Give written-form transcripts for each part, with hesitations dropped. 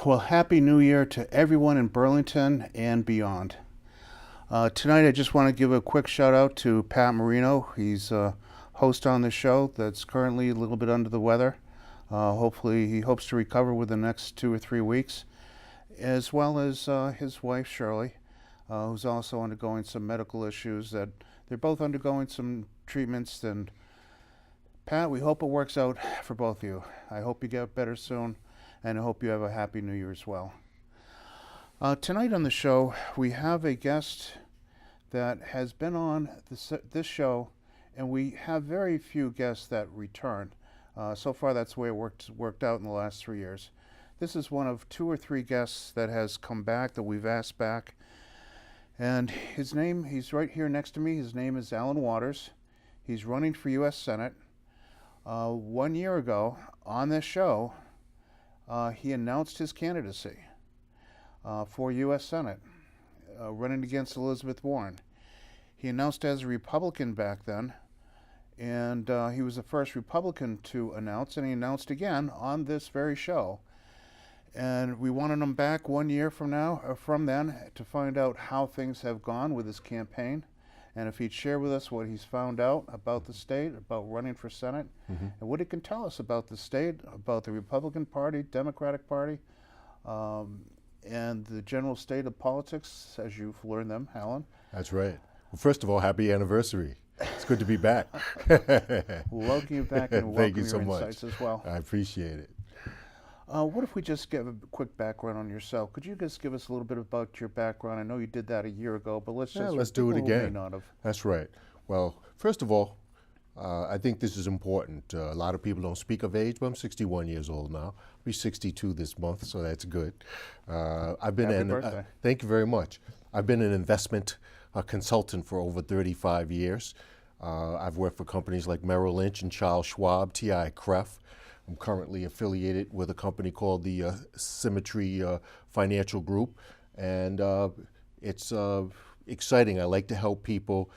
Well, Happy New Year to everyone in Burlington and beyond. Tonight, I just want to give a quick shout out to Pat Marino. He's a host on the show that's currently a little bit under the weather. Hopefully, he hopes to recover within the next 2 or 3 weeks, as well as his wife, Shirley, who's also undergoing some medical issues that they're both undergoing some treatments. And Pat, we hope it works out for both of you. I hope you get better soon, and I hope you have a happy New Year as well. Tonight on the show, we have a guest that has been on this show, and we have very few guests that return. So far, that's the way it worked out in the last 3 years. This is one of 2 or 3 guests that has come back, that we've asked back. And his name, he's right here next to me. His name is Alan Waters. He's running for U.S. Senate. 1 year ago on this show, he announced his candidacy for U.S. Senate, running against Elizabeth Warren. He announced as a Republican back then, and he was the first Republican to announce, and he announced again on this very show. And we wanted him back 1 year from then, to find out how things have gone with his campaign, and if he'd share with us what he's found out about the state, about running for Senate, and what he can tell us about the state, about the Republican Party, Democratic Party, and the general state of politics as you've learned them, Alan. That's right. Well, first of all, happy anniversary. It's good to be back. Welcome you back, and Thank welcome you so your much. insights as well. I appreciate it. What if we just give a quick background on yourself? Could you just give us a little bit about your background? I know you did that a year ago, but let's do it people who may again. not have. That's right. Well, first of all, I think this is important. A lot of people don't speak of age, but I'm 61 years old now. I'll be 62 this month, so that's good. I've been Happy birthday. Thank you very much. I've been an investment consultant for over 35 years. I've worked for companies like Merrill Lynch and Charles Schwab, TI Cref. I'm currently affiliated with a company called the Symmetry Financial Group, and it's exciting. I like to help people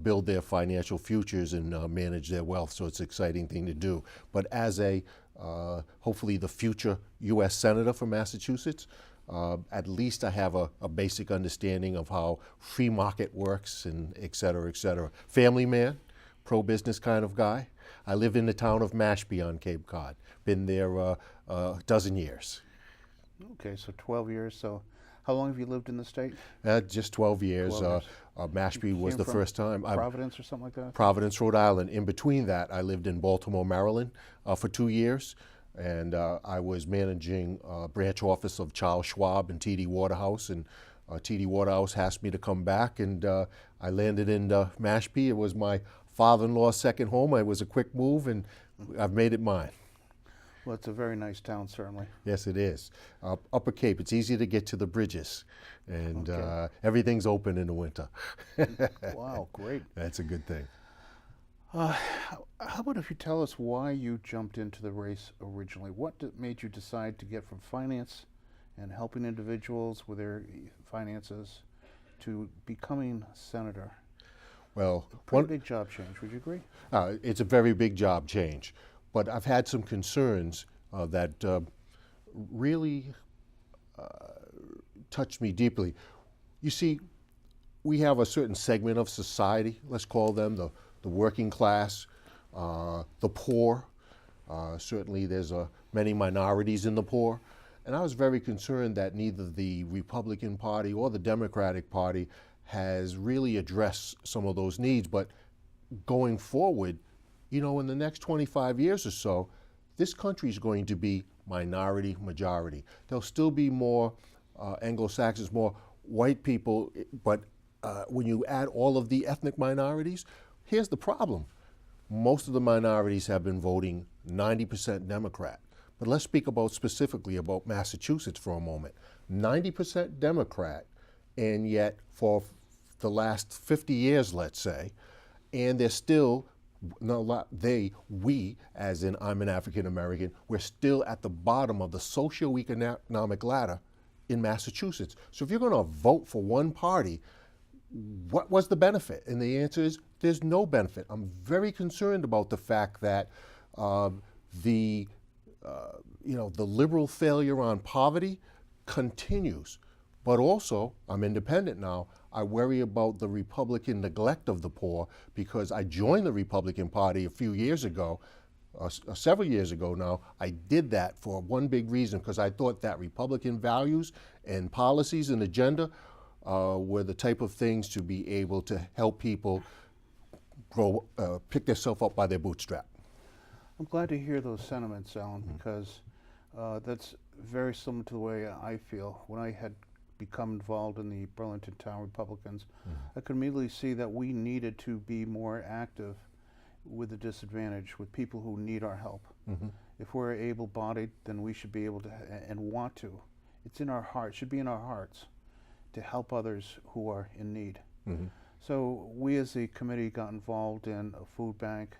build their financial futures and manage their wealth, so it's an exciting thing to do. But as a hopefully the future U.S. Senator from Massachusetts, at least I have a basic understanding of how free market works, and et cetera, et cetera. Family man, pro-business kind of guy. I live in the town of Mashpee on Cape Cod. Been there a dozen years. Okay, so 12 years. So how long have you lived in the state? Just 12 years. 12 years. Mashpee was the first time. Providence or something like that? Providence, Rhode Island. In between that, I lived in Baltimore, Maryland for 2 years. And I was managing a branch office of Charles Schwab and TD Waterhouse. And TD Waterhouse asked me to come back, and I landed in Mashpee. It was my father-in-law's second home. It was a quick move, and I've made it mine. Well, it's a very nice town, certainly. Yes, it is. Upper Cape, it's easy to get to the bridges, and Okay. everything's open in the winter. Wow, great. That's a good thing. How about if you tell us why you jumped into the race originally? What made you decide to get from finance and helping individuals with their finances to becoming senator? Well, Pretty big job change, would you agree? it's a very big job change, but I've had some concerns that really touched me deeply. You see, we have a certain segment of society, let's call them the working class, the poor. Certainly there's many minorities in the poor. And I was very concerned that neither the Republican Party or the Democratic Party has really addressed some of those needs. But going forward, you know, in the next 25 years or so, this country is going to be minority majority. There'll still be more Anglo-Saxons, more white people, but when you add all of the ethnic minorities, here's the problem. Most of the minorities have been voting 90% Democrat. But let's speak specifically about Massachusetts for a moment. 90% Democrat, and yet for the last 50 years, let's say, and they're still, we, as in I'm an African American, we're still at the bottom of the socioeconomic ladder in Massachusetts. So if you're going to vote for one party, what was the benefit? And the answer is there's no benefit. I'm very concerned about the fact that the the liberal failure on poverty continues. But also, I'm independent now. I worry about the Republican neglect of the poor because I joined the Republican Party a few years ago, several years ago now. I did that for one big reason because I thought that Republican values and policies and agenda were the type of things to be able to help people grow, pick themselves up by their bootstrap. I'm glad to hear those sentiments, Alan, because that's very similar to the way I feel. When I had become involved in the Burlington Town Republicans, I could immediately see that we needed to be more active with the disadvantaged, with people who need our help. If we're able-bodied, then we should be able to and want to. It's in our hearts, should be in our hearts, to help others who are in need. So we as a committee got involved in a food bank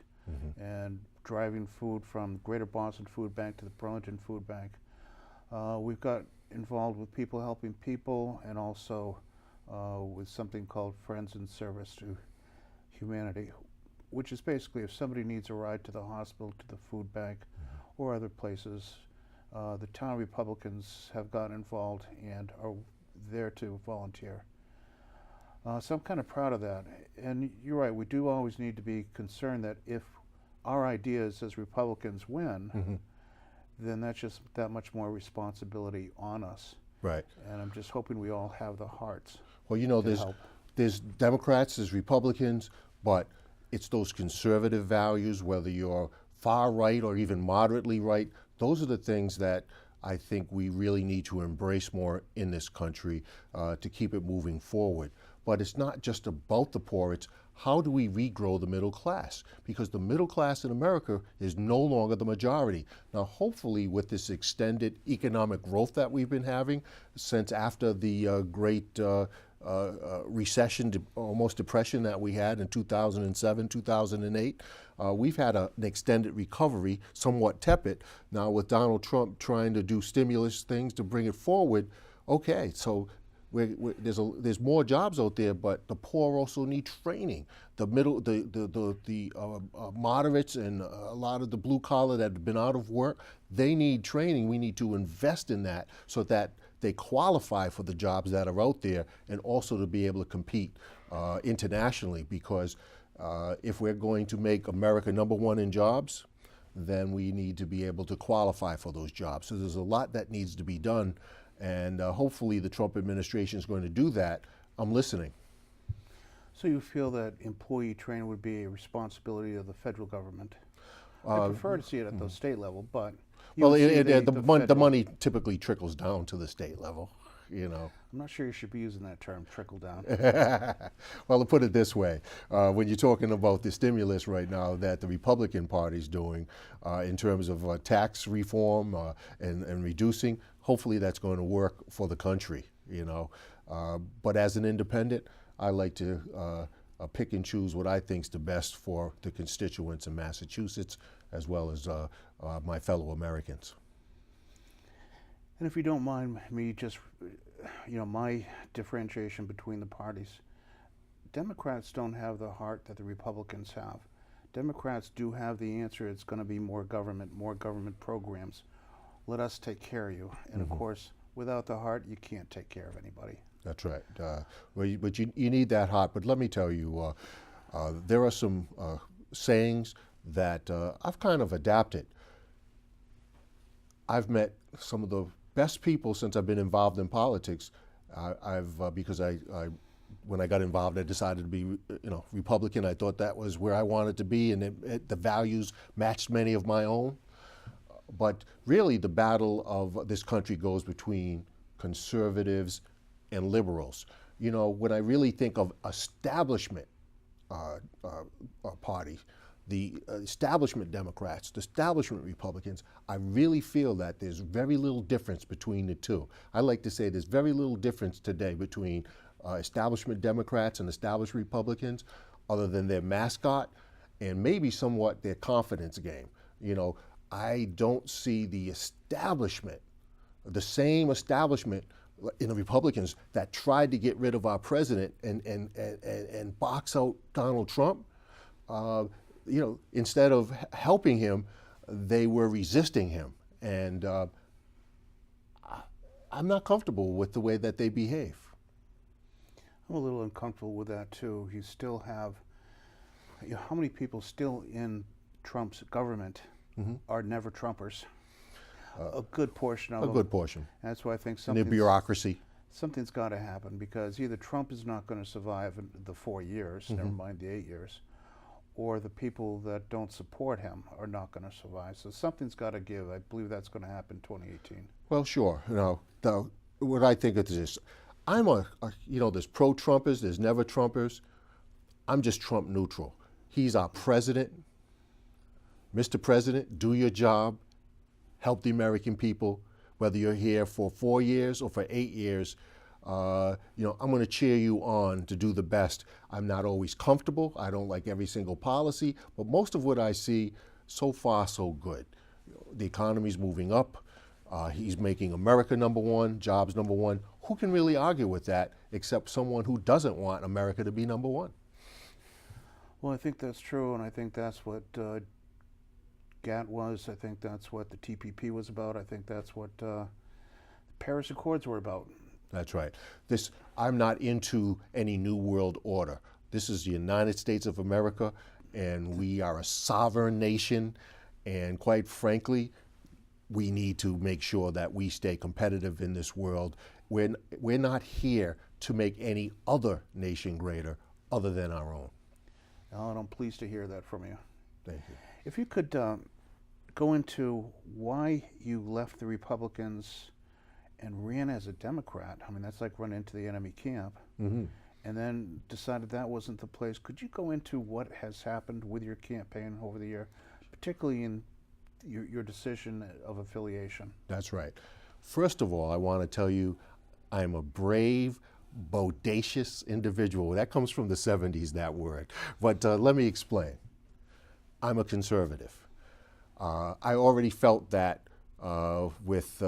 and driving food from Greater Boston Food Bank to the Burlington Food Bank. We've got involved with people helping people, and also with something called Friends in Service to Humanity, which is basically if somebody needs a ride to the hospital, to the food bank, or other places, the town Republicans have gotten involved and are there to volunteer. So I'm kind of proud of that. And you're right, we do always need to be concerned that if our ideas as Republicans win, then that's just that much more responsibility on us. Right. And I'm just hoping we all have the hearts. Well, you know, to help. there's Democrats, there's Republicans, but it's those conservative values, whether you're far right or even moderately right, those are the things that I think we really need to embrace more in this country to keep it moving forward. But it's not just about the poor, it's how do we regrow the middle class? Because the middle class in America is no longer the majority. Now, hopefully with this extended economic growth that we've been having since after the great recession, almost depression that we had in 2007, 2008, we've had an extended recovery, somewhat tepid. Now with Donald Trump trying to do stimulus things to bring it forward, okay, so there's more jobs out there, but the poor also need training. The moderates and a lot of the blue collar that have been out of work, they need training. We need to invest in that so that they qualify for the jobs that are out there, and also to be able to compete internationally. Because if we're going to make America #1 in jobs, then we need to be able to qualify for those jobs. So there's a lot that needs to be done. And hopefully the Trump administration is going to do that. I'm listening. So you feel that employee training would be a responsibility of the federal government? I prefer to see it at the state level, but well, the money typically trickles down to the state level, you know. I'm not sure you should be using that term, trickle down. Well, to put it this way, when you're talking about the stimulus right now that the Republican Party's doing in terms of tax reform and reducing, hopefully that's going to work for the country, you know. But as an independent, I like to pick and choose what I think's the best for the constituents in Massachusetts, as well as my fellow Americans. And if you don't mind me just, my differentiation between the parties, Democrats don't have the heart that the Republicans have. Democrats do have the answer. It's going to be more government programs. Let us take care of you. And of course, without the heart, you can't take care of anybody. That's right. But you need that heart. But let me tell you, there are some sayings that I've kind of adapted. I've met some of the best people since I've been involved in politics. Because when I got involved, I decided to be, Republican. I thought that was where I wanted to be, and the values matched many of my own. But really, the battle of this country goes between conservatives and liberals. You know, when I really think of establishment party, the establishment Democrats, the establishment Republicans, I really feel that there's very little difference between the two. I like to say there's very little difference today between establishment Democrats and established Republicans, other than their mascot and maybe somewhat their confidence game. You know, I don't see the establishment, the same establishment in the Republicans that tried to get rid of our president and box out Donald Trump. Instead of helping him, they were resisting him. And I'm not comfortable with the way that they behave. I'm a little uncomfortable with that too. You still have, how many people still in Trump's government are never Trumpers? A good portion of A them. good portion. That's why I think And the bureaucracy. something's got to happen, because either Trump is not going to survive in the 4 years, never mind the 8 years, or the people that don't support him are not going to survive. So something's got to give. I believe that's going to happen in 2018. Well, sure. What I think is this. I'm there's pro-Trumpers, there's never Trumpers. I'm just Trump neutral. He's our president. Mr. President, do your job. Help the American people, whether you're here for 4 years or for 8 years. I'm going to cheer you on to do the best. I'm not always comfortable. I don't like every single policy, but most of what I see, so far, so good. The economy's moving up. He's making America number one, jobs number one. Who can really argue with that except someone who doesn't want America to be number one? Well, I think that's true, and I think that's what GATT was. I think that's what the TPP was about. I think that's what the Paris Accords were about. That's right. I'm not into any new world order. This is the United States of America, and we are a sovereign nation, and quite frankly, we need to make sure that we stay competitive in this world. We're not here to make any other nation greater other than our own. Alan, I'm pleased to hear that from you. Thank you. If you could go into why you left the Republicans and ran as a Democrat. I mean, that's like running into the enemy camp. And then decided that wasn't the place. Could you go into what has happened with your campaign over the year, particularly in your decision of affiliation? That's right. First of all, I want to tell you I'm a brave, bodacious individual. That comes from the 70s, that word. But let me explain. I'm a conservative. I already felt that with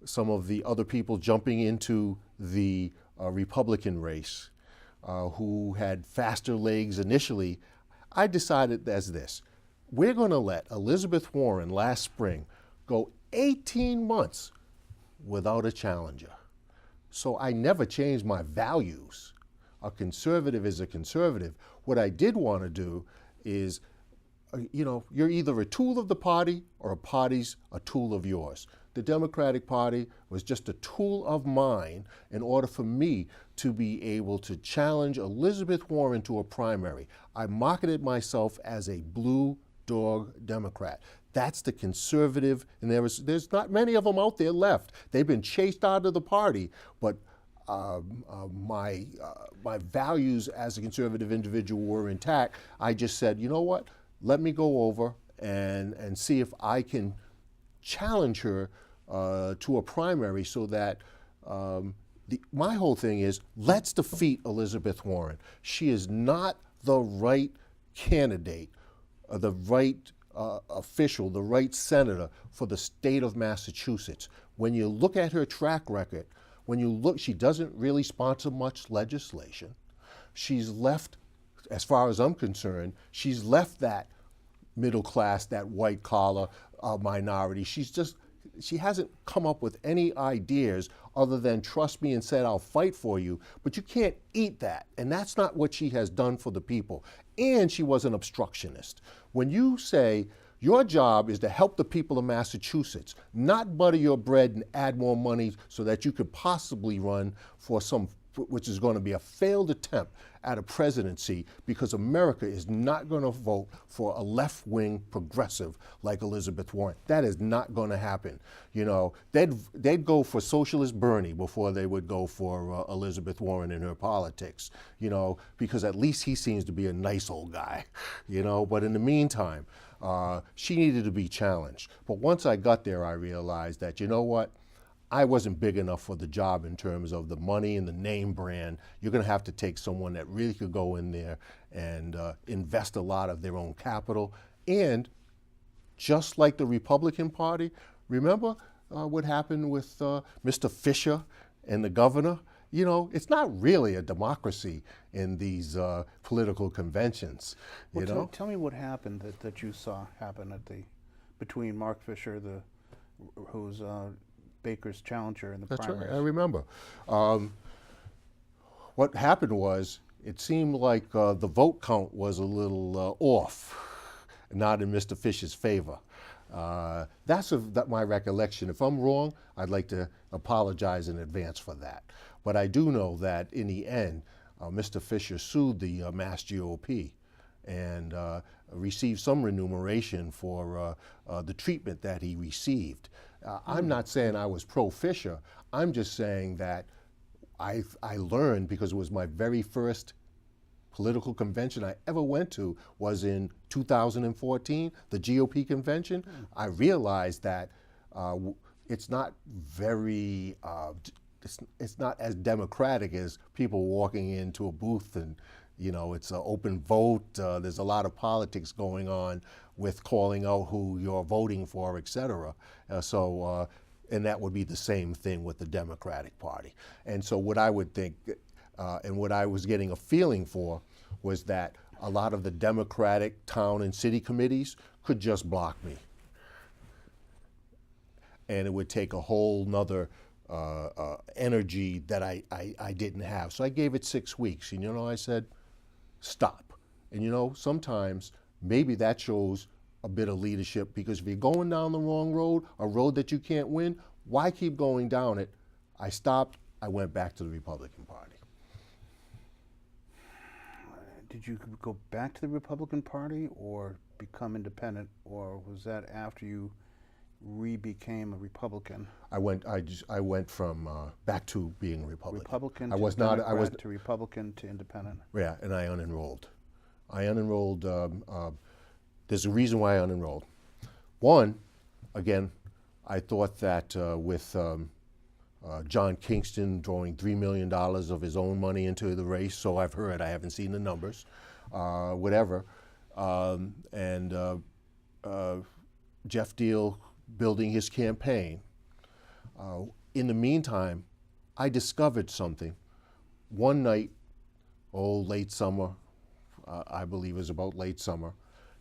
some of the other people jumping into the Republican race who had faster legs initially. I decided as this. We're going to let Elizabeth Warren last spring go 18 months without a challenger. So I never changed my values. A conservative is a conservative. What I did want to do is, you're either a tool of the party or a party's a tool of yours. The Democratic Party was just a tool of mine in order for me to be able to challenge Elizabeth Warren to a primary. I marketed myself as a blue dog Democrat. That's the conservative, and there's not many of them out there left. They've been chased out of the party, but my values as a conservative individual were intact. I just said, you know what? Let me go over and see if I can challenge her to a primary so that my whole thing is, let's defeat Elizabeth Warren. She is not the right candidate, the right official, the right senator for the state of Massachusetts. When you look at her track record, she doesn't really sponsor much legislation. She's left, as far as I'm concerned, she's left that middle class, that white collar minority. She hasn't come up with any ideas other than trust me and said, I'll fight for you, but you can't eat that. And that's not what she has done for the people. And she was an obstructionist. When you say your job is to help the people of Massachusetts, not butter your bread and add more money so that you could possibly run for which is going to be a failed attempt at a presidency, because America is not going to vote for a left-wing progressive like Elizabeth Warren. That is not going to happen. They'd go for socialist Bernie before they would go for Elizabeth Warren in her politics, because at least he seems to be a nice old guy, But in the meantime, she needed to be challenged. But once I got there, I realized that, I wasn't big enough for the job in terms of the money and the name brand. You're going to have to take someone that really could go in there and invest a lot of their own capital. And just like the Republican Party, remember what happened with Mr. Fisher and the governor? It's not really a democracy in these political conventions. Well, tell me what happened that you saw happen between Mark Fisher, the who's Baker's challenger in the That's primaries. right, I remember. What happened was, it seemed like the vote count was a little off, not in Mr. Fisher's favor. That's my recollection. If I'm wrong, I'd like to apologize in advance for that. But I do know that in the end, Mr. Fisher sued the Mass GOP and received some remuneration for the treatment that he received. I'm not saying I was pro-Fisher. I'm just saying that I learned, because it was my very first political convention I ever went to was in 2014, the GOP convention. I realized that it's not very, it's not as democratic as people walking into a booth and, you know, it's an open vote. There's a lot of politics going on with calling out who you're voting for, et cetera. And that would be the same thing with the Democratic Party. And so what I would think, and what I was getting a feeling for, was that a lot of the Democratic town and city committees could just block me. And it would take a whole nother energy that I didn't have. So I gave it 6 weeks, and you know, I said, stop. And you know, sometimes maybe that shows a bit of leadership, because if you're going down the wrong road, a road that you can't win, why keep going down it? I stopped, I went back to the Republican Party. Did you go back to the Republican Party or become independent, or was that after you became a Republican? I went from back to being a Republican. Republican I to was Democrat not. I was to Republican to Independent. Yeah, and I unenrolled. I unenrolled. There's a reason why I unenrolled. One, again, I thought that with John Kingston throwing $3 million of his own money into the race, so I've heard, I haven't seen the numbers, whatever, and Jeff Deal building his campaign. In the meantime, I discovered something. One night, late summer, I believe it was about late summer,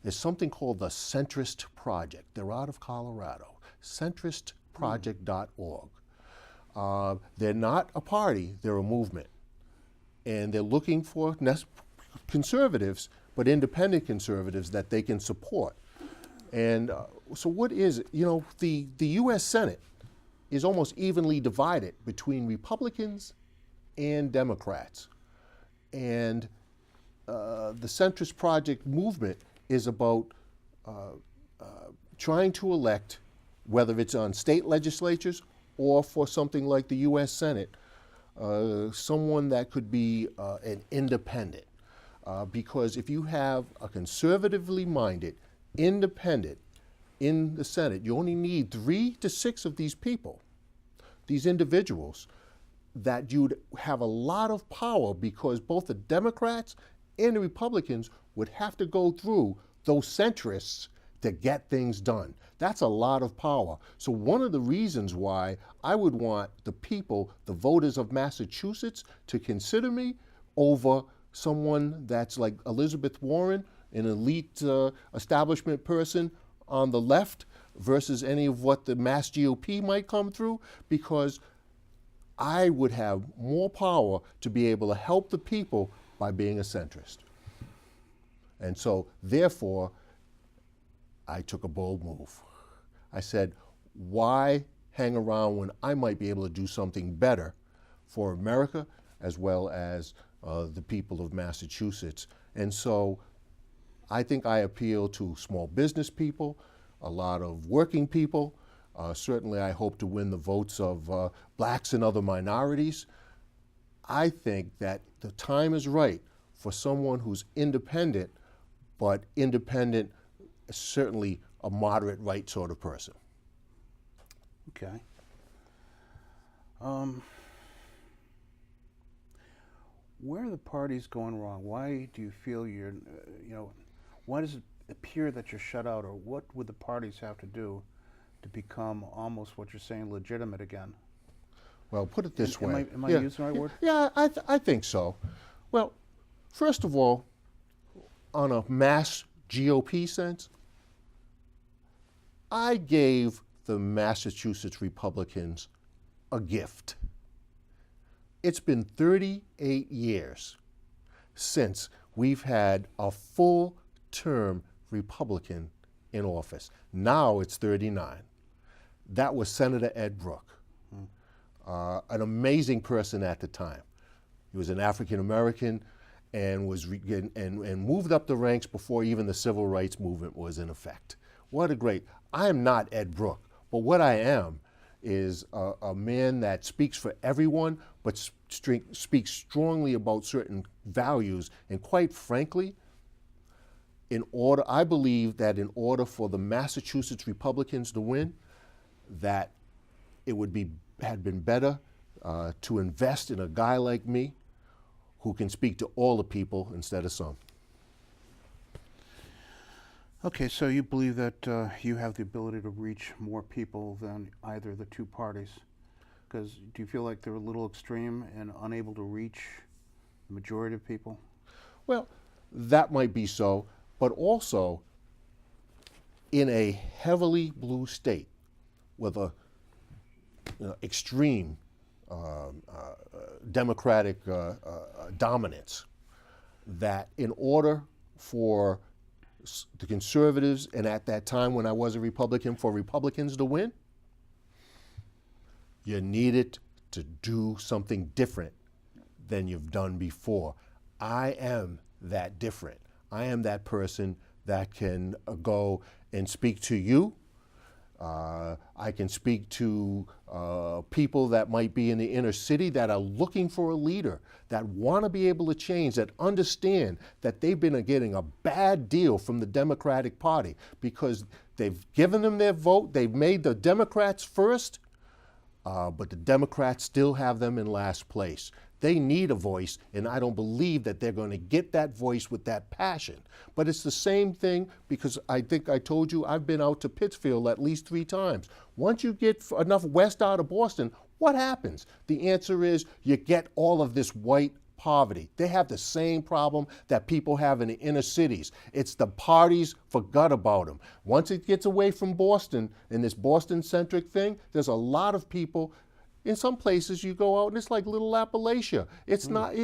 there's something called the Centrist Project. They're out of Colorado, centristproject.org. They're not a party, they're a movement. And they're looking for conservatives, but independent conservatives that they can support. And so what is it? You know, the U.S. Senate is almost evenly divided between Republicans and Democrats. And the Centrist Project movement is about trying to elect, whether it's on state legislatures or for something like the U.S. Senate, someone that could be an independent. Because if you have a conservatively minded independent in the Senate, you only need 3 to 6 of these people, these individuals, that you'd have a lot of power, because both the Democrats and the Republicans would have to go through those centrists to get things done. That's a lot of power. So one of the reasons why I would want the people, the voters of Massachusetts, to consider me over someone that's like Elizabeth Warren, an elite establishment person on the left, versus any of what the Mass GOP might come through, because I would have more power to be able to help the people by being a centrist. And so, therefore, I took a bold move. I said, why hang around when I might be able to do something better for America as well as the people of Massachusetts? And so I think I appeal to small business people, a lot of working people. Certainly I hope to win the votes of blacks and other minorities. I think that the time is right for someone who's independent, but independent, certainly a moderate right sort of person. Okay. Where are the parties going wrong? Why do you feel you're, why does it appear that you're shut out, or what would the parties have to do to become almost what you're saying, legitimate again? Well, put it this way. Am I using the right word? Yeah, I think so. Well, first of all, on a mass GOP sense, I gave the Massachusetts Republicans a gift. It's been 38 years since we've had a full-term Republican in office. Now it's 39. That was Senator Ed Brooke, an amazing person at the time. He was an African American and and moved up the ranks before even the civil rights movement was in effect. What a great! I am not Ed Brooke, but what I am is a man that speaks for everyone, but speaks strongly about certain values. And quite frankly, I believe that in order for the Massachusetts Republicans to win, that it had been better to invest in a guy like me who can speak to all the people instead of some. Okay, so you believe that you have the ability to reach more people than either of the two parties? Because do you feel like they're a little extreme and unable to reach the majority of people? Well, that might be so, but also in a heavily blue state with a extreme Democratic dominance, that in order for the conservatives, and at that time when I was a Republican, for Republicans to win, you needed to do something different than you've done before. I am that different. I am that person that can go and speak to you. I can speak to people that might be in the inner city that are looking for a leader, that want to be able to change, that understand that they've been getting a bad deal from the Democratic Party because they've given them their vote, they've made the Democrats first, but the Democrats still have them in last place. They need a voice, and I don't believe that they're going to get that voice with that passion. But it's the same thing, because I think I told you I've been out to Pittsfield at least 3 times. Once you get enough west out of Boston, what happens? The answer is you get all of this white poverty. They have the same problem that people have in the inner cities. It's the parties forgot about them. Once it gets away from Boston, and this Boston-centric thing, there's a lot of people. In some places you go out and it's like little Appalachia. It's not,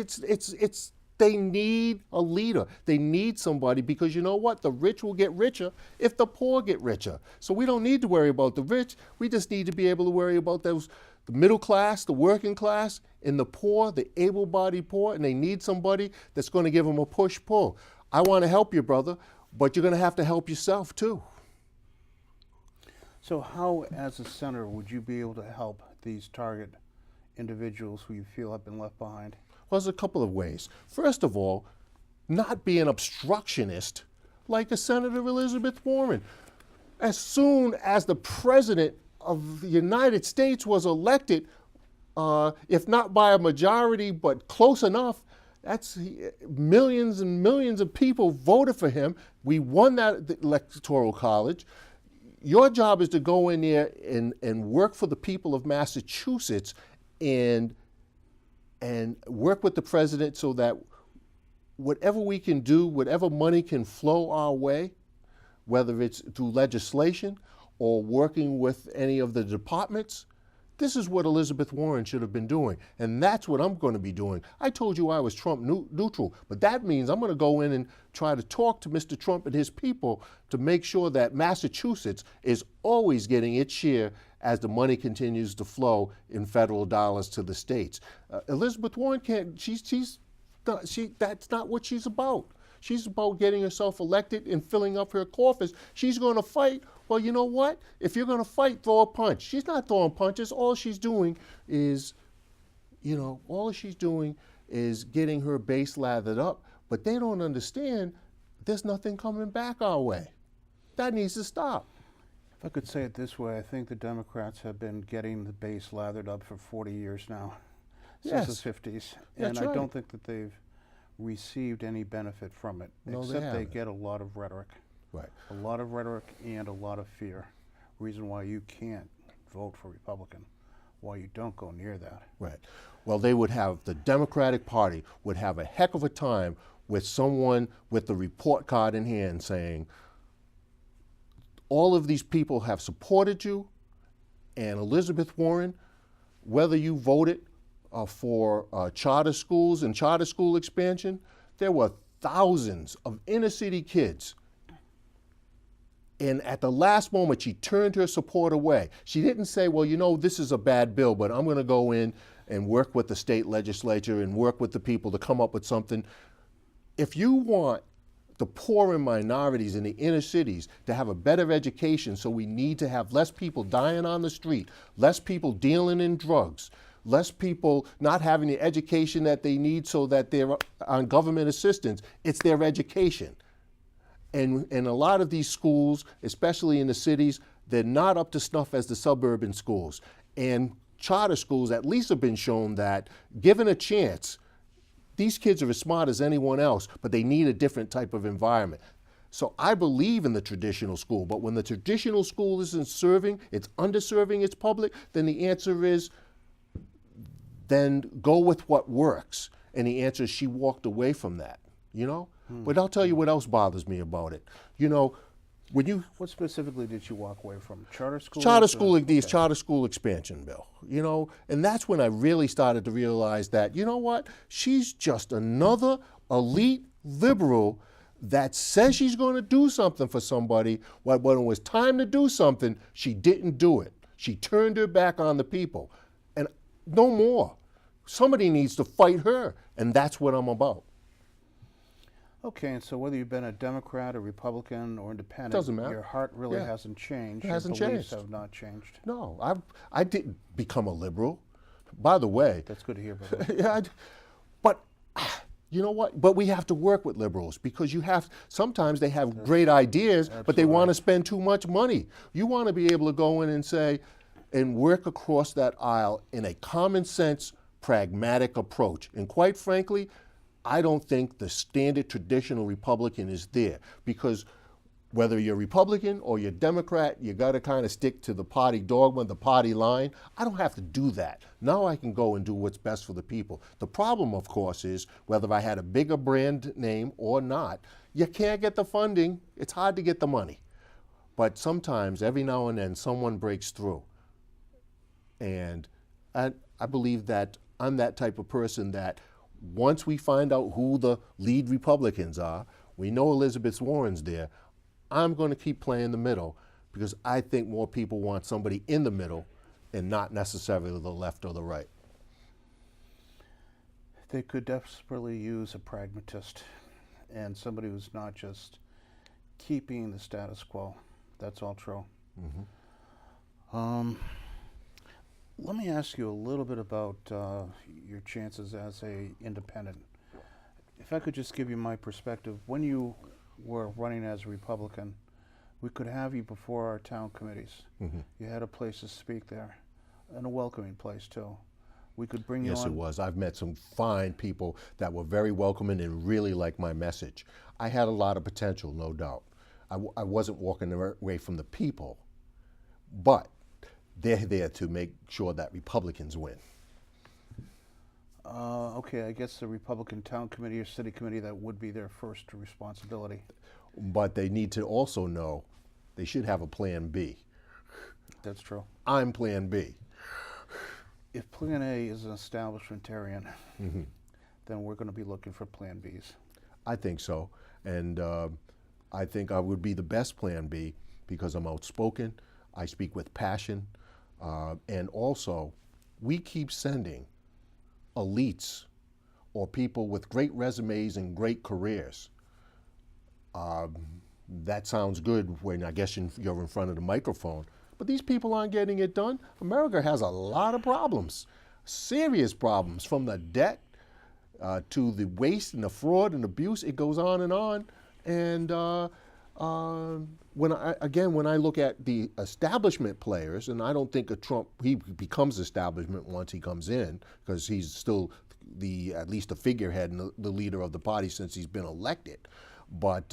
they need a leader. They need somebody, because you know what? The rich will get richer if the poor get richer. So we don't need to worry about the rich. We just need to be able to worry about the middle class, the working class, and the poor, the able-bodied poor, and they need somebody that's going to give them a push-pull. I want to help you, brother, but you're going to have to help yourself too. So how, as a senator, would you be able to help these target individuals who you feel have been left behind? Well, there's a couple of ways. First of all, not be an obstructionist like a Senator Elizabeth Warren. As soon as the President of the United States was elected, if not by a majority, but close enough, that's millions and millions of people voted for him. We won that electoral college. Your job is to go in there and work for the people of Massachusetts and work with the president so that whatever we can do, whatever money can flow our way, whether it's through legislation or working with any of the departments, this is what Elizabeth Warren should have been doing. And that's what I'm going to be doing. I told you I was Trump neutral, but that means I'm going to go in and try to talk to Mr. Trump and his people to make sure that Massachusetts is always getting its share as the money continues to flow in federal dollars to the states. Elizabeth Warren that's not what she's about. She's about getting herself elected and filling up her coffers. She's going to fight. Well, you know what? If you're going to fight, throw a punch. She's not throwing punches. All she's doing is getting her base lathered up. But they don't understand there's nothing coming back our way. That needs to stop. If I could say it this way, I think the Democrats have been getting the base lathered up for 40 years now, since the 50s. And I don't think that they've received any benefit from it, except they get a lot of rhetoric. Right. A lot of rhetoric and a lot of fear. Reason why you can't vote for Republican, why you don't go near that. Right. Well, the Democratic Party would have a heck of a time with someone with the report card in hand saying, all of these people have supported you, And Elizabeth Warren, whether you voted for charter schools and charter school expansion, there were thousands of inner city kids. And at the last moment, she turned her support away. She didn't say, well, you know, this is a bad bill, but I'm going to go in and work with the state legislature and work with the people to come up with something. If you want the poor and minorities in the inner cities to have a better education, so we need to have less people dying on the street, less people dealing in drugs, less people not having the education that they need so that they're on government assistance, it's their education. And a lot of these schools, especially in the cities, they're not up to snuff as the suburban schools. And charter schools at least have been shown that, given a chance, these kids are as smart as anyone else, but they need a different type of environment. So I believe in the traditional school, but when the traditional school isn't serving, it's underserving its public, then the answer is, then go with what works. And the answer is she walked away from that, you know? But I'll tell you what else bothers me about it. You know, when you... What specifically did you walk away from? Charter school? Charter school, these charter school expansion bill, you know? And that's when I really started to realize that, you know what? She's just another elite liberal that says she's going to do something for somebody, but when it was time to do something, she didn't do it. She turned her back on the people. And no more. Somebody needs to fight her, and that's what I'm about. Okay, and so whether you've been a Democrat, a Republican, or independent, Doesn't matter. your heart really hasn't changed. It hasn't your beliefs changed. have not changed. No, I didn't become a liberal. By the way, That's good to hear, brother. yeah, but you know what? But we have to work with liberals because sometimes they have great ideas, but they want to spend too much money. You want to be able to go in and say, and work across that aisle in a common sense, pragmatic approach. And quite frankly, I don't think the standard traditional Republican is there, because whether you're Republican or you're Democrat, you got to kind of stick to the party dogma, the party line. I don't have to do that. Now I can go and do what's best for the people. The problem, of course, is whether I had a bigger brand name or not, you can't get the funding. It's hard to get the money. But sometimes, every now and then, someone breaks through. And I believe that I'm that type of person that once we find out who the lead Republicans are, we know Elizabeth Warren's there, I'm going to keep playing the middle because I think more people want somebody in the middle and not necessarily the left or the right. They could desperately use a pragmatist and somebody who's not just keeping the status quo. That's all true. Let me ask you a little bit about your chances as a independent. If I could just give you my perspective, when you were running as a Republican, we could have you before our town committees. You had a place to speak there, and a welcoming place too. We could bring you on. Yes, it was. I've met some fine people that were very welcoming and really liked my message. I had a lot of potential, no doubt. I wasn't walking away from the people, but they're there to make sure that Republicans win. Okay, I guess the Republican town committee or city committee, that would be their first responsibility. But they need to also know they should have a plan B. That's true. I'm plan B. If plan A is an establishmentarian, then we're going to be looking for plan Bs. I think so. And I think I would be the best plan B because I'm outspoken, I speak with passion, and also we keep sending elites or people with great resumes and great careers. That sounds good when I guess you're in front of the microphone, but these people aren't getting it done. America has a lot of problems, serious problems, from the debt to the waste and the fraud and abuse. It goes on and on. And when I look at the establishment players, and I don't think he becomes establishment once he comes in, because he's still at least the figurehead and the leader of the party since he's been elected. But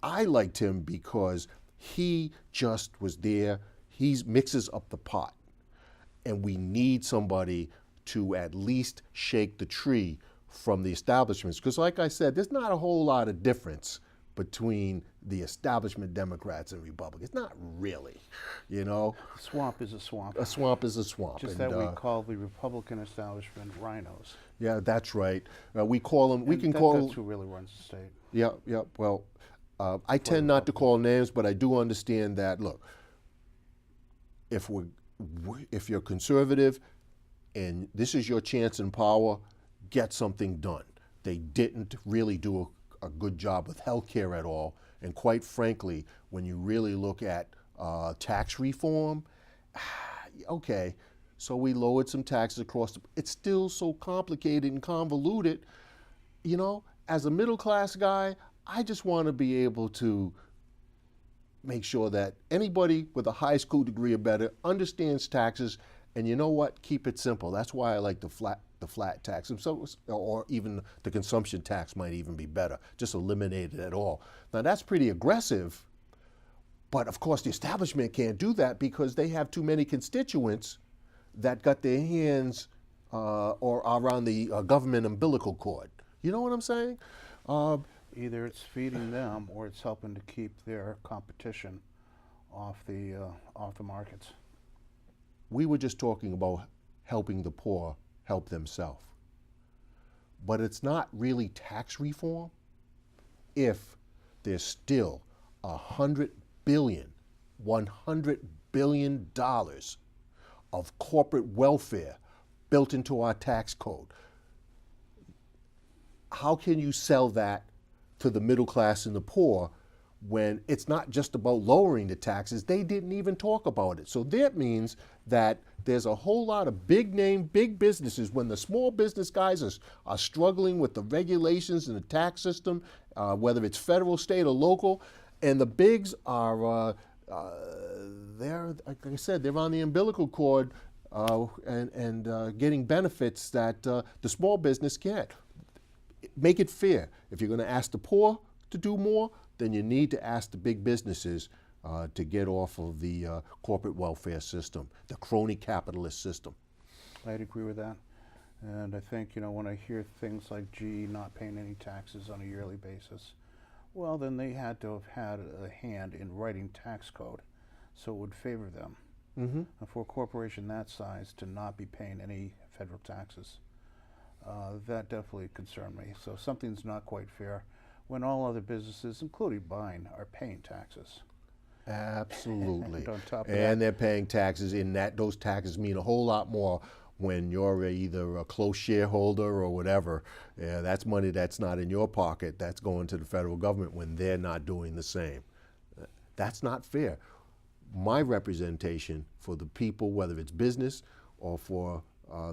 I liked him because he just was there. He mixes up the pot. And we need somebody to at least shake the tree from the establishments. Because like I said, there's not a whole lot of difference between the establishment Democrats and Republicans. Not really, you know. Swamp is a swamp. A swamp is a swamp. Just and, that we call the Republican establishment rhinos. yeah, that's right. We call them. We And can that, call. That's who really runs the state. Yeah, yeah. Well, I tend not to call names, but I do understand that. Look, if you're conservative, and this is your chance and power, get something done. They didn't really do a good job with health care at all. And quite frankly, when you really look at tax reform, okay, so we lowered some taxes across it's still so complicated and convoluted. You know, as a middle class guy, I just want to be able to make sure that anybody with a high school degree or better understands taxes, and you know what? Keep it simple. That's why I like the flat tax, or even the consumption tax might even be better. Just eliminate it at all. Now that's pretty aggressive, but of course the establishment can't do that because they have too many constituents that got their hands or are on the government umbilical cord. You know what I'm saying? Either it's feeding them or it's helping to keep their competition off the markets. We were just talking about helping the poor help themselves. But it's not really tax reform if there's still $100 billion of corporate welfare built into our tax code. How can you sell that to the middle class and the poor when it's not just about lowering the taxes? They didn't even talk about it. So that means that there's a whole lot of big name, big businesses, when the small business guys are struggling with the regulations and the tax system, whether it's federal, state, or local, and the bigs are, they're, like I said, they're on the umbilical cord and getting benefits that the small business can't. Make it fair. If you're going to ask the poor to do more, then you need to ask the big businesses to get off of the corporate welfare system, the crony capitalist system. I'd agree with that. And I think, you know, when I hear things like GE not paying any taxes on a yearly basis, well, then they had to have had a hand in writing tax code so it would favor them. Mm-hmm. And for a corporation that size to not be paying any federal taxes, that definitely concerned me. So something's not quite fair when all other businesses, including mine, are paying taxes. Absolutely. And on top of and that, they're paying taxes. In that, those taxes mean a whole lot more when you're either a close shareholder or whatever. That's money that's not in your pocket. That's going to the federal government when they're not doing the same. That's not fair. My representation for the people, whether it's business or for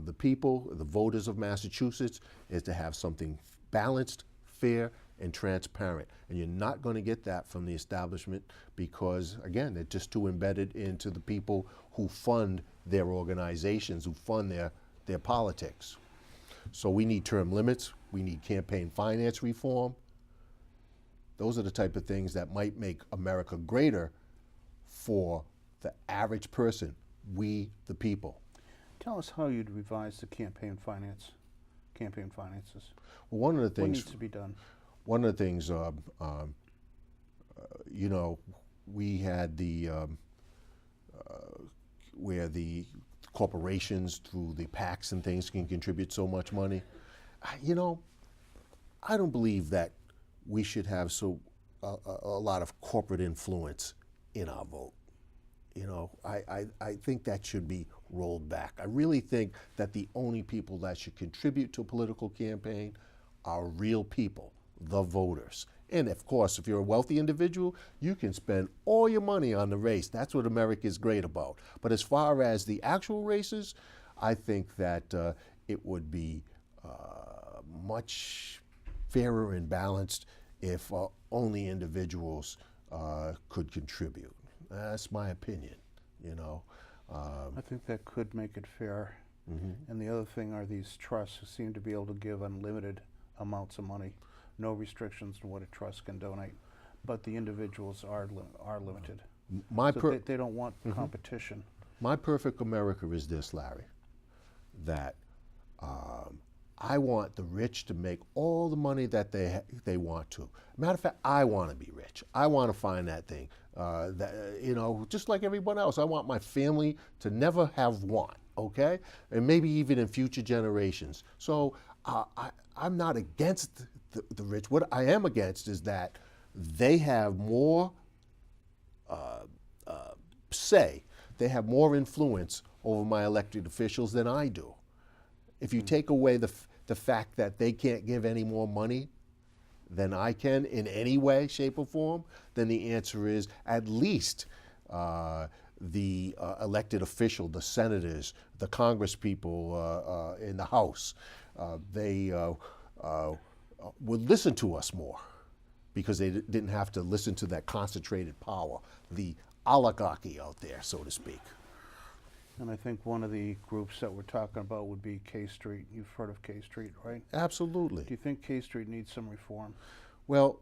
the people, the voters of Massachusetts, is to have something balanced, fair, and transparent. And you're not going to get that from the establishment because, again, they're just too embedded into the people who fund their organizations, who fund their politics. So we need term limits. We need campaign finance reform. Those are the type of things that might make America greater for the average person, we the people. tell us how you'd revise the campaign finances. Well, one of the What things needs to be done? One of the things, you know, we had the where the corporations through the PACs and things can contribute so much money. You know, I don't believe that we should have a lot of corporate influence in our vote. You know, I think that should be rolled back. I really think that the only people that should contribute to a political campaign are real people, the voters. And of course, if you're a wealthy individual, you can spend all your money on the race. That's what America is great about. But as far as the actual races, I think that it would be much fairer and balanced if only individuals could contribute. That's my opinion, you know. I think that could make it fair. Mm-hmm. And the other thing are these trusts who seem to be able to give unlimited amounts of money, no restrictions to what a trust can donate, but the individuals are limited. They don't want competition. My perfect America is this, Larry, that I want the rich to make all the money that they want to. Matter of fact, I want to be rich. I want to find that thing. Just like everyone else, I want my family to never have want. Okay, and maybe even in future generations. So I'm not against the rich. What I am against is that they have more say. They have more influence over my elected officials than I do. If you take away the fact that they can't give any more money than I can in any way, shape, or form, then the answer is at least the elected official, the senators, the congresspeople in the House, they would listen to us more because they didn't have to listen to that concentrated power, the oligarchy out there, so to speak. And I think one of the groups that we're talking about would be K Street. You've heard of K Street, right? Absolutely. Do you think K Street needs some reform? Well,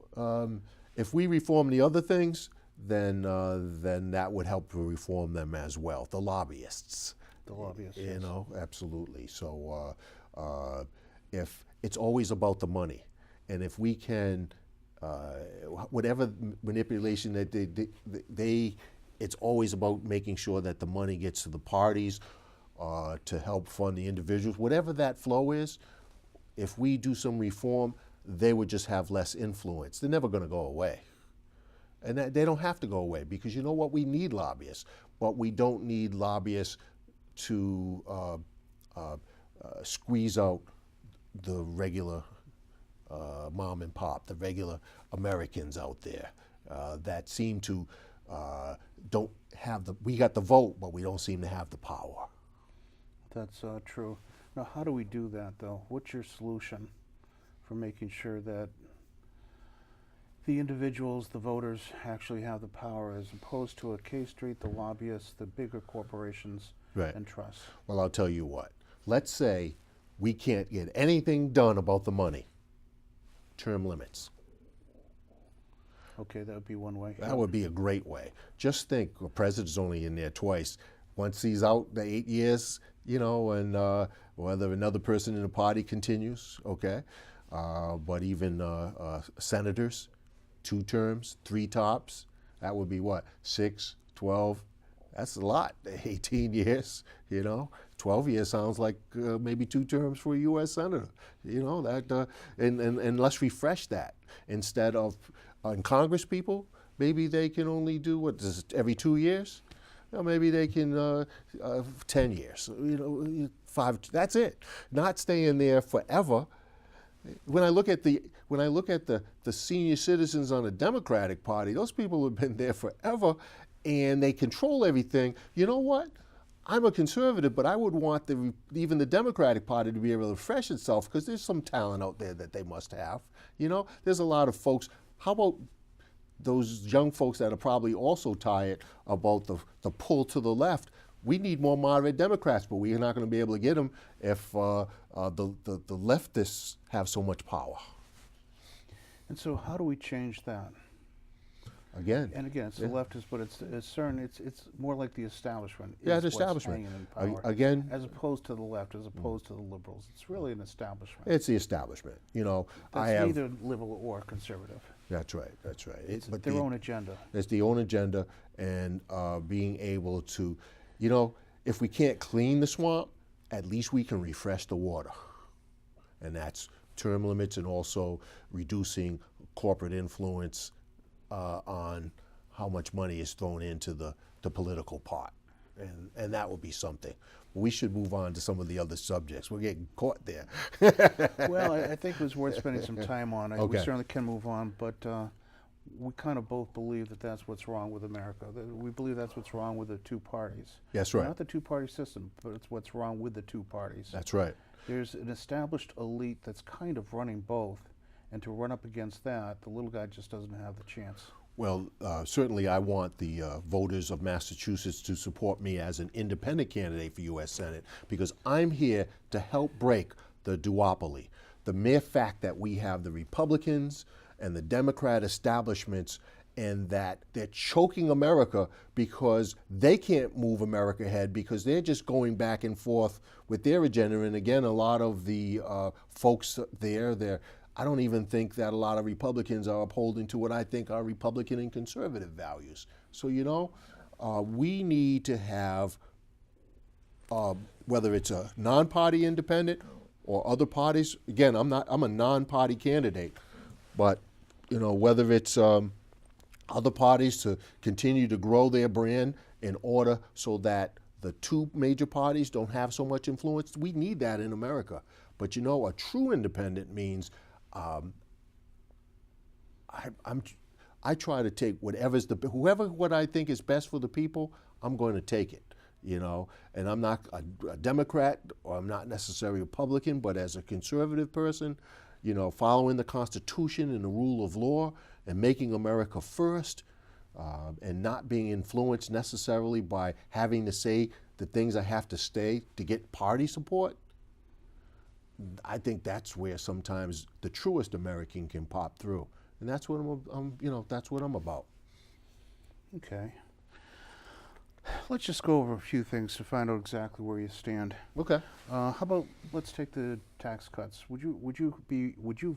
if we reform the other things, then that would help to reform them as well. The lobbyists. The lobbyists. You know, absolutely. So if it's always about the money, and if we can, whatever manipulation that it's always about making sure that the money gets to the parties to help fund the individuals. Whatever that flow is, if we do some reform, they would just have less influence. They're never going to go away. And they don't have to go away because you know what? We need lobbyists, but we don't need lobbyists to squeeze out the regular mom and pop, the regular Americans out there that seem to don't have we got the vote, but we don't seem to have the power. That's true. Now, how do we do that, though? What's your solution for making sure that the individuals, the voters, actually have the power as opposed to a K Street, the lobbyists, the bigger corporations and trusts? Well, I'll tell you what. Let's say we can't get anything done about the money. Term limits. Okay, that would be one way. That would be a great way. Just think, the president's only in there twice. Once he's out, the 8 years, and whether another person in the party continues, okay. But even senators, 2 terms, 3 tops, that would be what, 6, 12? That's a lot, 18 years, 12 years sounds like maybe 2 terms for a U.S. senator, and let's refresh that. Instead of, in Congress people, maybe they can only do, every 2 years? Maybe they can, 10 years, 5, that's it. Not staying there forever. When I look at the senior citizens on the Democratic Party, those people have been there forever, and they control everything. You know what? I'm a conservative, but I would want even the Democratic Party to be able to refresh itself because there's some talent out there that they must have. There's a lot of folks. How about those young folks that are probably also tired about the pull to the left? We need more moderate Democrats, but we're not going to be able to get them if the leftists have so much power. And so how do we change that? Again. And again, it's the leftists, but it's more like the establishment. Yeah, the establishment. In power, again. As opposed to the left, as opposed to the liberals. It's really an establishment. It's the establishment. That's neither liberal or conservative. That's right. That's right. It's their own agenda. It's the own agenda, and being able to, if we can't clean the swamp, at least we can refresh the water. And that's term limits and also reducing corporate influence on how much money is thrown into the political pot. And that will be something. We should move on to some of the other subjects. We're getting caught there. Well, I think it was worth spending some time on. Okay. We certainly can move on, but we kind of both believe that that's what's wrong with America. We believe that's what's wrong with the 2 parties. That's right. Not the 2-party system, but it's what's wrong with the 2 parties. That's right. There's an established elite that's kind of running both, and to run up against that, the little guy just doesn't have the chance. Well, certainly I want the voters of Massachusetts to support me as an independent candidate for U.S. Senate because I'm here to help break the duopoly. The mere fact that we have the Republicans and the Democrat establishments and that they're choking America because they can't move America ahead because they're just going back and forth with their agenda. And again, a lot of the folks there, I don't even think that a lot of Republicans are upholding to what I think are Republican and conservative values. So, we need to have, whether it's a non-party independent or other parties, again, I'm a non-party candidate, but, whether it's other parties to continue to grow their brand in order so that the two major parties don't have so much influence, we need that in America. But, a true independent means I try to take whoever what I think is best for the people, I'm going to take it, and I'm not a Democrat or I'm not necessarily a Republican, but as a conservative person, following the Constitution and the rule of law and making America first, and not being influenced necessarily by having to say the things I have to say to get party support. I think that's where sometimes the truest American can pop through, and that's what that's what I'm about. Okay. Let's just go over a few things to find out exactly where you stand. Okay. How about let's take the tax cuts. Would you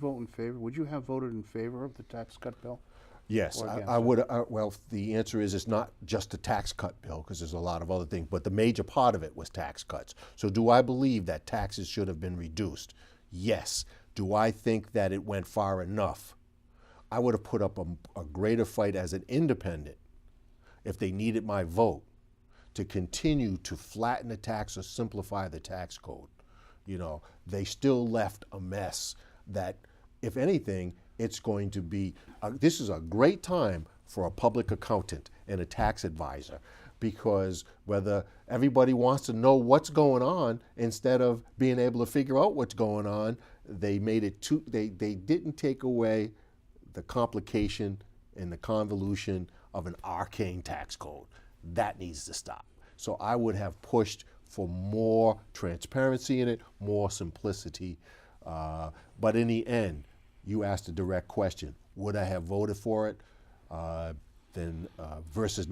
vote in favor? Would you have voted in favor of the tax cut bill? Yes, I would. Well, the answer is it's not just a tax cut bill because there's a lot of other things, but the major part of it was tax cuts. So do I believe that taxes should have been reduced? Yes. Do I think that it went far enough? I would have put up a greater fight as an independent if they needed my vote to continue to flatten the tax or simplify the tax code. They still left a mess that, if anything, it's going to be, this is a great time for a public accountant and a tax advisor, because whether everybody wants to know what's going on instead of being able to figure out what's going on, they made it they didn't take away the complication and the convolution of an arcane tax code. That needs to stop. So I would have pushed for more transparency in it, more simplicity, but in the end, you asked a direct question. Would I have voted for it? Versus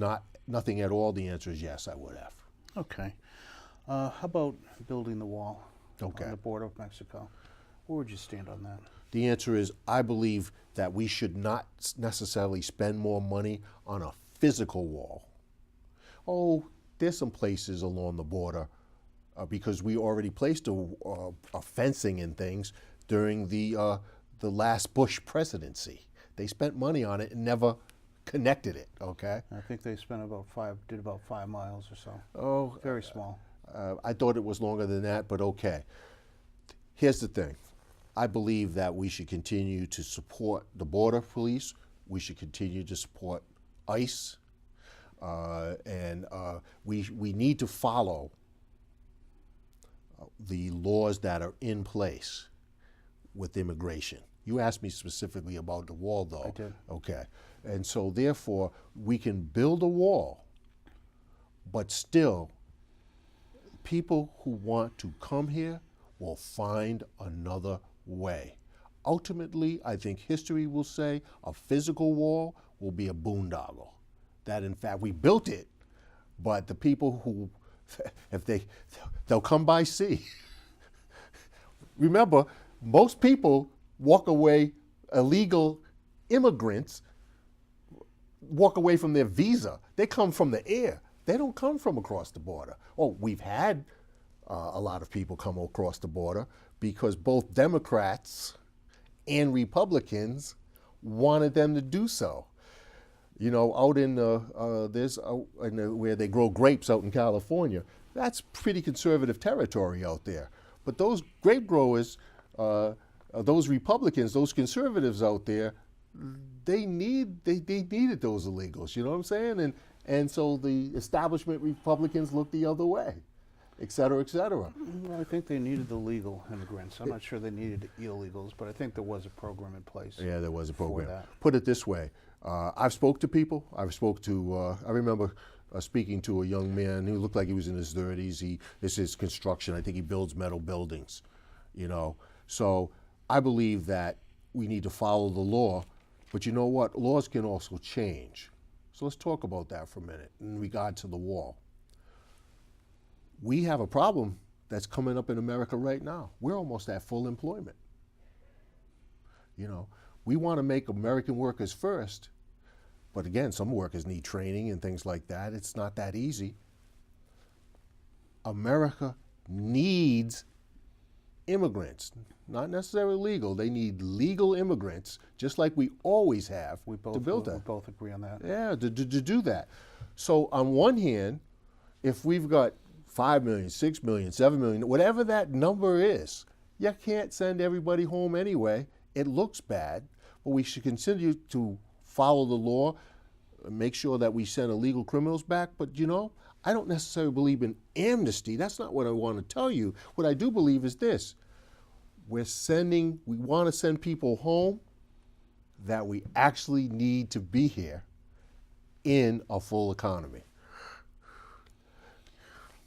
nothing at all, the answer is yes, I would have. Okay. How about building the wall on Okay. the border of Mexico? Where would you stand on that? The answer is I believe that we should not necessarily spend more money on a physical wall. Oh, there's some places along the border because we already placed a fencing and things during the last Bush presidency. They spent money on it and never connected it, okay? I think they spent did about 5 miles or so. Oh, Very small. I thought it was longer than that, but okay. Here's the thing. I believe that we should continue to support the border police. We should continue to support ICE. And we need to follow the laws that are in place with immigration. You asked me specifically about the wall, though. I did. Okay. And so, therefore, we can build a wall, but still, people who want to come here will find another way. Ultimately, I think history will say a physical wall will be a boondoggle. That, in fact, we built it, but the people who, they'll come by sea. Remember, most people walk away, illegal immigrants walk away from their visa. They come from the air. They don't come from across the border. Oh, we've had a lot of people come across the border because both Democrats and Republicans wanted them to do so. Out in where they grow grapes out in California, that's pretty conservative territory out there. But those grape growers, those Republicans, those conservatives out there, they needed those illegals. You know what I'm saying? And so the establishment Republicans looked the other way, et cetera, et cetera. Well, I think they needed the legal immigrants. I'm not sure they needed illegals, but I think there was a program in place. Yeah, there was a program. that. Put it this way. I've spoke to people. I remember speaking to a young man who looked like he was in his 30s. This is construction. I think he builds metal buildings, So I believe that we need to follow the law But you know what? Laws can also change. So let's talk about that for a minute in regard to the wall. We have a problem that's coming up in America right now. We're almost at full employment. You know, we want to make American workers first, but again, some workers need training and things like that. It's not that easy. America needs immigrants, not necessarily legal. They need legal immigrants, just like we always have, to build that. We both agree on that. Yeah, to do that. So on one hand, if we've got 5 million, 6 million, 7 million, whatever that number is, you can't send everybody home anyway. It looks bad, but we should continue to follow the law, make sure that we send illegal criminals back. But you know, I don't necessarily believe in amnesty. That's not what I want to tell you. What I do believe is this. We want to send people home that we actually need to be here in a full economy.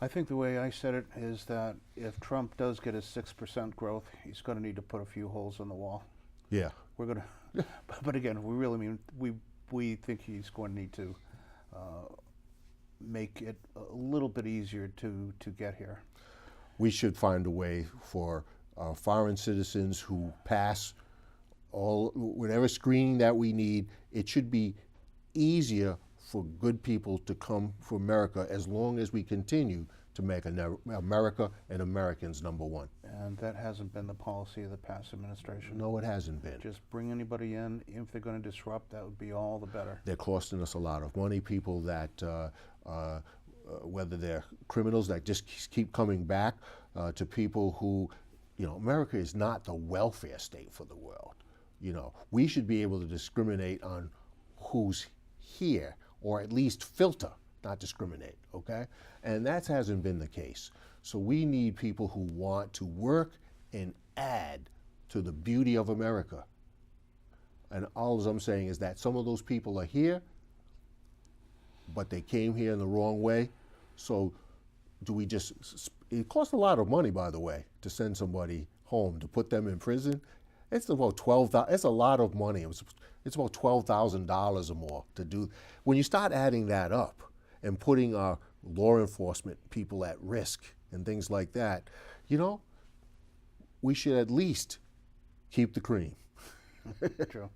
I think the way I said it is that if Trump does get his 6% growth, he's going to need to put a few holes in the wall. Yeah. We're going to, but again, we really mean we think he's going to need to make it a little bit easier to get here. We should find a way for foreign citizens who pass whatever screening that we need. It should be easier for good people to come for America as long as we continue to make America and Americans number one. And that hasn't been the policy of the past administration. No, it hasn't been. Just bring anybody in. If they're going to disrupt, that would be all the better. They're costing us a lot of money. People that, whether they're criminals that just keep coming back, to people who, you know, America is not the welfare state for the world. You know, we should be able to discriminate on who's here, or at least filter, not discriminate, okay? And that hasn't been the case. So we need people who want to work and add to the beauty of America. And all I'm saying is that some of those people are here, but they came here in the wrong way. So do we just, it costs a lot of money, by the way, to send somebody home, to put them in prison. It's about $12,000, it's a lot of money. It's about $12,000 or more to do. When you start adding that up and putting our law enforcement people at risk and things like that, you know, we should at least keep the cream. True.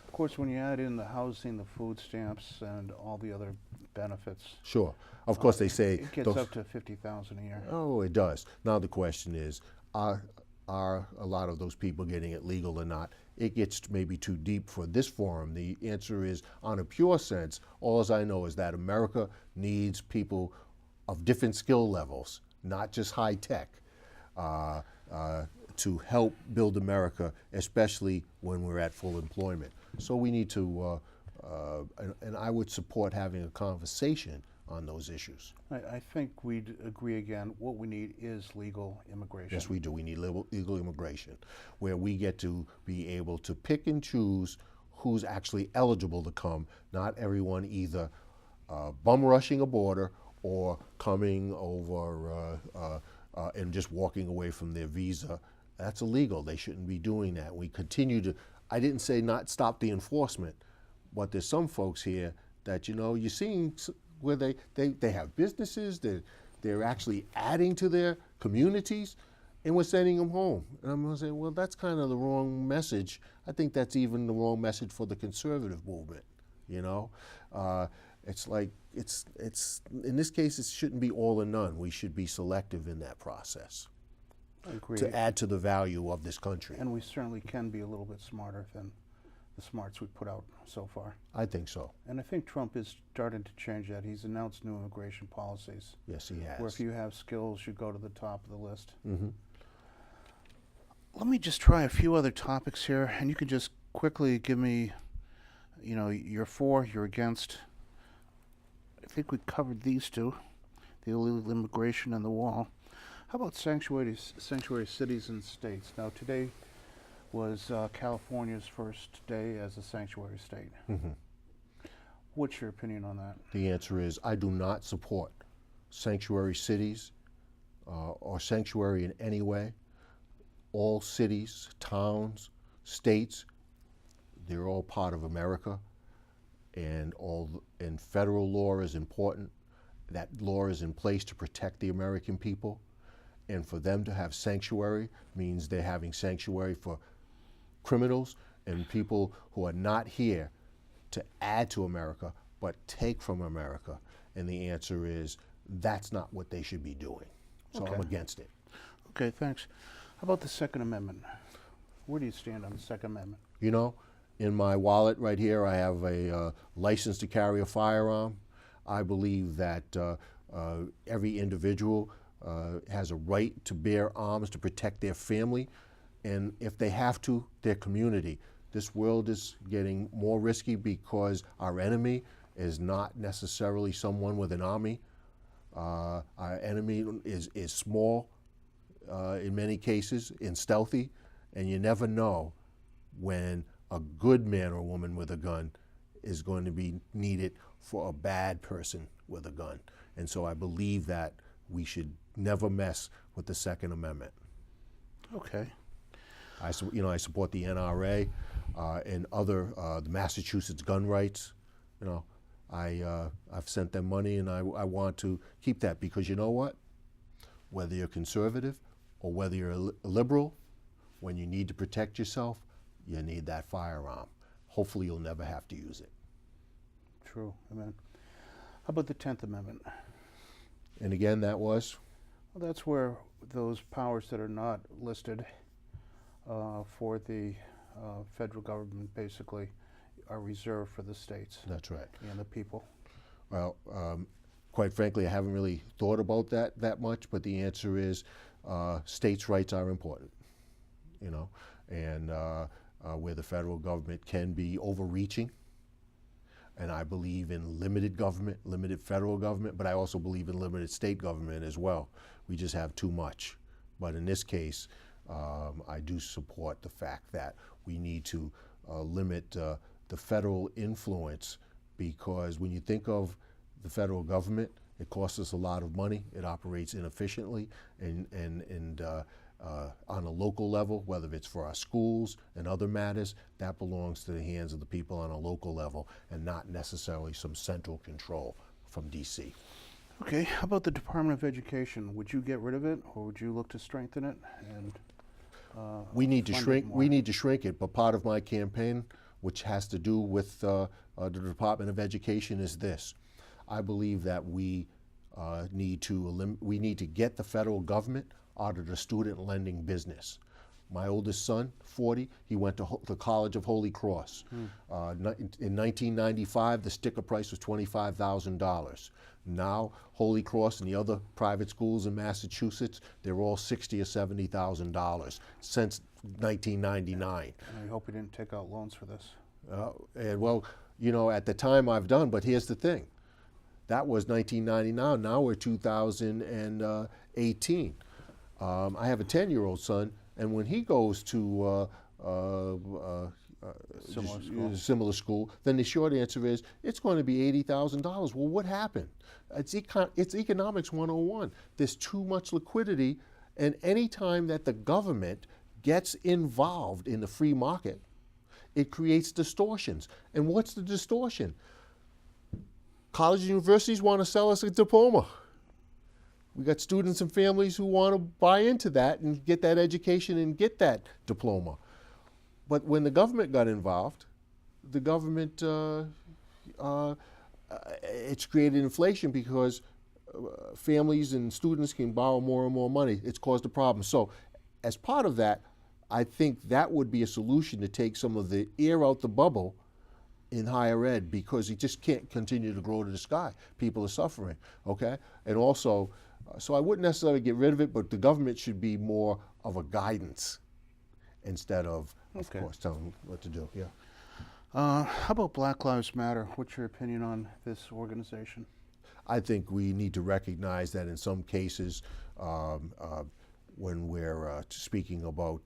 Of course, when you add in the housing, the food stamps, and all the other benefits, Sure. Of course, they say it gets up to $50,000 a year. Oh, it does. Now the question is, are a lot of those people getting it legal or not? It gets maybe too deep for this forum. The answer is, on a pure sense, all I know is that America needs people of different skill levels, not just high tech, to help build America, especially when we're at full employment. So we need to, and I would support having a conversation on those issues. I think we'd agree again, what we need is legal immigration. Yes, we do. We need legal immigration, where we get to be able to pick and choose who's actually eligible to come, not everyone either bum rushing a border or coming over and just walking away from their visa. That's illegal. They shouldn't be doing that. We continue to, I didn't say not stop the enforcement, but there's some folks here that, you know, you're seeing where they have businesses, they're actually adding to their communities, and we're sending them home. And I'm going to say, well, that's kind of the wrong message. I think that's even the wrong message for the conservative movement, you know? It's like, it's in this case, it shouldn't be all or none. We should be selective in that process. I agree. To add to the value of this country. And we certainly can be a little bit smarter than the smarts we put out so far. I think so. And I think Trump is starting to change that. He's announced new immigration policies. Yes, he has. Where if you have skills, you go to the top of the list. Mm-hmm. Let me just try a few other topics here, and you can just quickly give me, you know, you're for, you're against. I think we covered these two, the illegal immigration and the wall. How about sanctuary cities and states? Now, today was California's first day as a sanctuary state. Mm-hmm. What's your opinion on that? The answer is, I do not support sanctuary cities or sanctuary in any way. All cities, towns, states, They're all part of America, and federal law is important. That law is in place to protect the American people, and for them to have sanctuary means they're having sanctuary for criminals and people who are not here to add to America, but take from America. And the answer is that's not what they should be doing. So Okay. I'm against it. Okay, thanks. How about the Second Amendment? Where do you stand on the Second Amendment? You know, in my wallet right here, I have a license to carry a firearm. I believe that every individual has a right to bear arms to protect their family, and if they have to, their community. This world is getting more risky because our enemy is not necessarily someone with an army. Our enemy is small in many cases and stealthy, and you never know when a good man or woman with a gun is going to be needed for a bad person with a gun. And so I believe that we should never mess with the Second Amendment. Okay. I support the NRA and other the Massachusetts gun rights. You know, I've sent them money, and I want to keep that, because you know what? Whether you're conservative or whether you're a liberal, when you need to protect yourself, you need that firearm. Hopefully you'll never have to use it. True. Amen. How about the 10th Amendment? And again, that was? Well, that's where those powers that are not listed for the federal government basically are reserved for the states That's right. and the people. Well, quite frankly, I haven't really thought about that much, but the answer is states' rights are important, you know, and where the federal government can be overreaching. And I believe in limited government, limited federal government, but I also believe in limited state government as well. We just have too much. But in this case, I do support the fact that we need to limit the federal influence, because when you think of the federal government, it costs us a lot of money. It operates inefficiently, and on a local level, whether it's for our schools and other matters, that belongs to the hands of the people on a local level and not necessarily some central control from DC. Okay, how about the Department of Education? Would you get rid of it, or would you look to strengthen it? And we need to fund it shrink. more? We need to shrink it. But part of my campaign, which has to do with the Department of Education, is this: I believe that we need to get the federal government out of the student lending business. My oldest son, 40, he went to the College of Holy Cross. In 1995, the sticker price was $25,000. Now, Holy Cross and the other private schools in Massachusetts, they're all $60,000 or $70,000 since 1999. And I hope you didn't take out loans for this. And well, you know, at the time I've done, but here's the thing. That was 1999. Now we're 2018. I have a 10-year-old son, and when he goes to similar school, then the short answer is it's going to be $80,000. Well, what happened? It's economics 101. There's too much liquidity, and any time that the government gets involved in the free market, it creates distortions. And what's the distortion? Colleges and universities want to sell us a diploma. We got students and families who want to buy into that and get that education and get that diploma. But when the government got involved, the government, it's created inflation because families and students can borrow more and more money. It's caused a problem. So as part of that, I think that would be a solution to take some of the air out the bubble in higher ed, because it just can't continue to grow to the sky. People are suffering, okay? And also, so I wouldn't necessarily get rid of it, but the government should be more of a guidance instead of course, telling them what to do, yeah. How about Black Lives Matter? What's your opinion on this organization? I think we need to recognize that in some cases, when we're speaking about,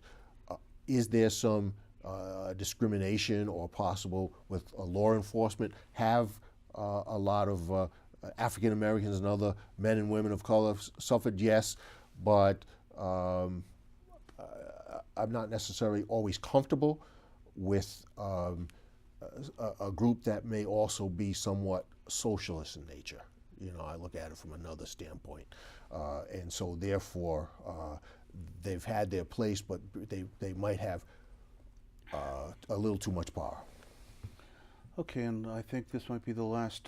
is there some discrimination or possible with law enforcement, have a lot of African Americans and other men and women of color suffered? Yes, but I'm not necessarily always comfortable with a group that may also be somewhat socialist in nature. You know, I look at it from another standpoint. And so therefore, they've had their place, but they might have a little too much power. Okay, and I think this might be the last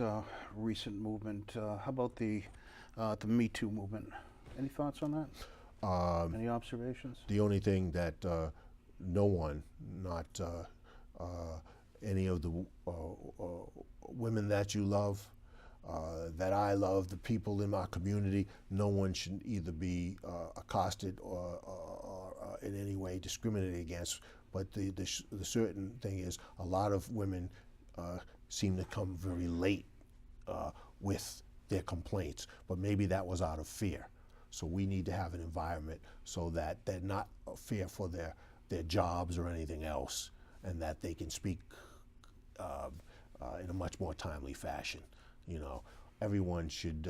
recent movement. How about the Me Too movement? Any thoughts on that? Any observations? The only thing that no one, not any of the women that you love, that I love, the people in my community, no one should either be accosted or in any way discriminated against. But the certain thing is, a lot of women seem to come very late with their complaints, but maybe that was out of fear. So we need to have an environment so that they're not fear for their jobs or anything else, and that they can speak in a much more timely fashion. You know, everyone should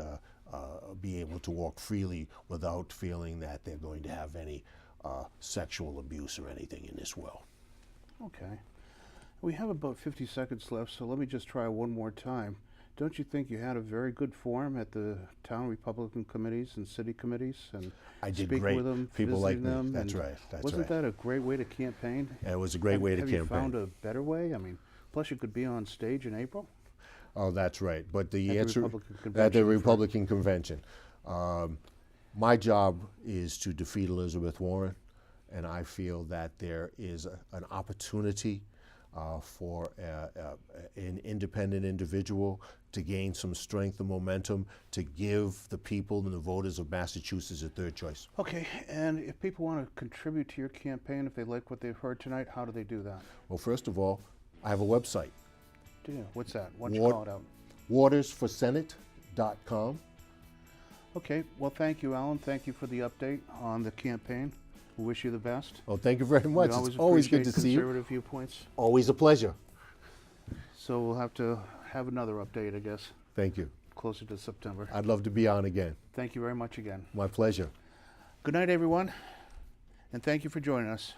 be able to walk freely without feeling that they're going to have any sexual abuse or anything in this world. Okay. We have about 50 seconds left, so let me just try one more time. Don't you think you had a very good forum at the town Republican committees and city committees, and I did speak great. with them, People like me. them? That's right. That's wasn't right. that a great way to campaign? And it was a great way to campaign. Have you found a better way? I mean, plus you could be on stage in April. Oh, that's right. But the At the answer Republican at the convention, Republican convention, my job is to defeat Elizabeth Warren, and I feel that there is an opportunity for an independent individual to gain some strength and momentum to give the people and the voters of Massachusetts a third choice. Okay, and if people want to contribute to your campaign, if they like what they've heard tonight, how do they do that? Well, first of all, I have a website. Do you? What's that? Why don't you call it out? watersforsenate.com. Okay, well, thank you, Alan. Thank you for the update on the campaign. We wish you the best. Well, thank you very much. We It's always good to appreciate see you. conservative viewpoints. Always a pleasure. So we'll have to have another update, I guess, Thank you. closer to September. I'd love to be on again. Thank you very much again. My pleasure. Good night, everyone, and thank you for joining us.